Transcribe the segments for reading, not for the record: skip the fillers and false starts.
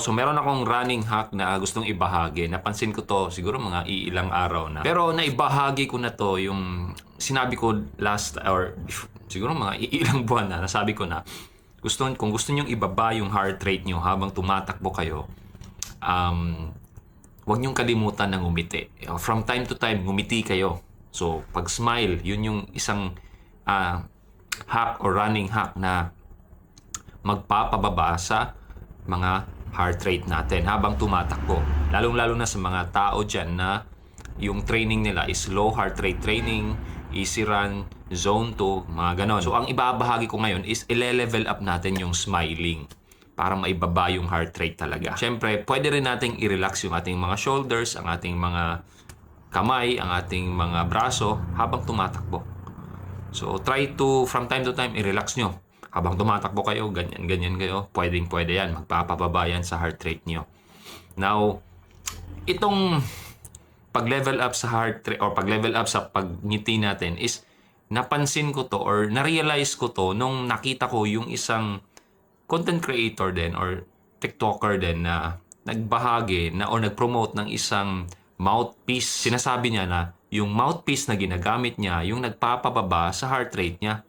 So meron akong running hack na gustong ibahagi. Napansin ko to siguro mga iilang araw na. Pero naibahagi ko na to yung sinabi ko last or siguro mga iilang buwan na nasabi ko na kung gusto niyo ibaba yung heart rate niyo habang tumatakbo kayo, huwag niyong kalimutan na ngumiti. From time to time, ngumiti kayo. So pag smile, yun yung isang hack or running hack na magpapababa sa mga heart rate natin habang tumatakbo. Lalong-lalo na sa mga tao dyan na yung training nila is low heart rate training, easy run, zone 2, mga ganon. So ang ibabahagi ko ngayon is ile-level up natin yung smiling para maibaba yung heart rate talaga. Siyempre, pwede rin nating i-relax yung ating mga shoulders, ang ating mga kamay, ang ating mga braso habang tumatakbo. So try to, from time to time, i-relax nyo. Habang tumatakbo kayo, ganyan kayo, pwede yan. Magpapababa yan sa heart rate nyo. Now, itong pag-level up sa heart rate or pag-level up sa pagngiti natin is napansin ko to or na-realize ko to nung nakita ko yung isang content creator din or TikToker din na nagbahagi na o nag-promote ng isang mouthpiece. Sinasabi niya na yung mouthpiece na ginagamit niya yung nagpapababa sa heart rate niya.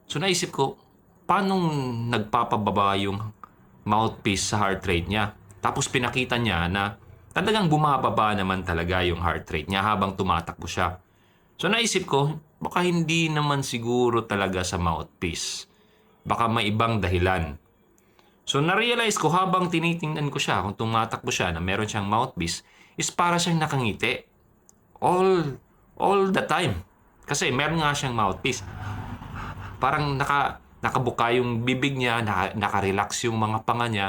So naisip ko, paano nagpapababa yung mouthpiece sa heart rate niya? Tapos pinakita niya na talagang bumababa naman talaga yung heart rate niya habang tumatakbo siya. So naisip ko, baka hindi naman siguro talaga sa mouthpiece. Baka may ibang dahilan. So na-realize ko habang tinitingnan ko siya, kung tumatakbo siya na meron siyang mouthpiece, is para siyang nakangiti. All the time. Kasi meron nga siyang mouthpiece. Parang nakabuka yung bibig niya, naka-relax yung mga panga niya.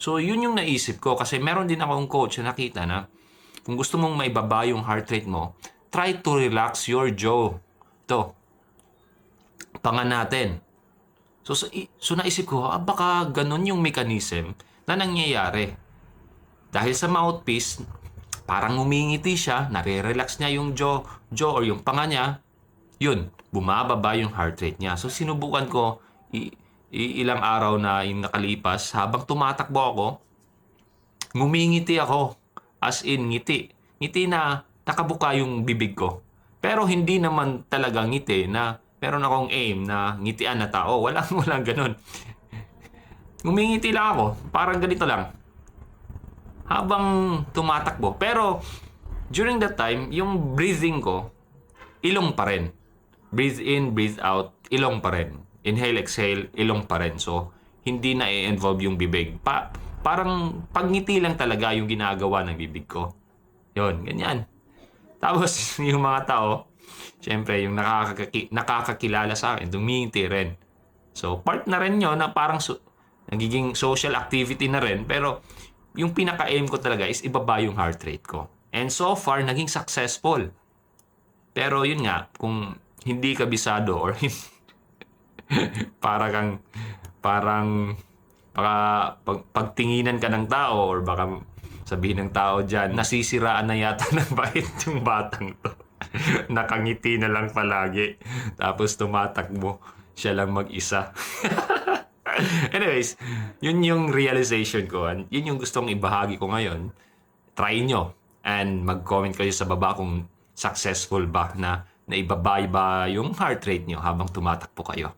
So, yun yung naisip ko. Kasi meron din akong coach na nakita na kung gusto mong maibaba yung heart rate mo, try to relax your jaw. Ito, panga natin. So naisip ko, baka ganun yung mechanism na nangyayari. Dahil sa mouthpiece, parang ngumingiti siya, nare-relax niya yung jaw or yung panga niya, yun, bumababa yung heart rate niya. So sinubukan ko ilang araw na yung nakalipas, habang tumatakbo ako, ngumingiti ako. As in, ngiti. Ngiti na nakabuka yung bibig ko. Pero hindi naman talaga ngiti na meron akong aim na ngitian na tao. Walang ganun. Ngumingiti lang ako. Parang ganito lang. Habang tumatakbo. Pero, during that time, yung breathing ko, ilong pa rin. Breathe in, breathe out, ilong pa rin. Inhale, exhale, ilong pa rin. So, hindi na i-involve yung bibig. Parang pagngiti lang talaga yung ginagawa ng bibig ko. Yun, ganyan. Tapos, yung mga tao, syempre, yung nakakakilala sa akin, dumingiti rin. So, part na rin yun na parang nagiging social activity na rin. Pero, yung pinaka-aim ko talaga is ibaba yung heart rate ko. And so far, naging successful. Pero yun nga, kung hindi kabisado or parang baka pagtinginan ka ng tao or baka sabihin ng tao dyan, nasisiraan na yata ng bait yung batang to. Nakangiti na lang palagi. Tapos tumatakbo. Siya lang mag-isa. Anyways, yun yung realization ko. And yun yung gustong ibahagi ko ngayon. Try nyo. And mag-comment kayo sa baba kung successful ba na naibaba yung heart rate nyo habang tumatakbo kayo.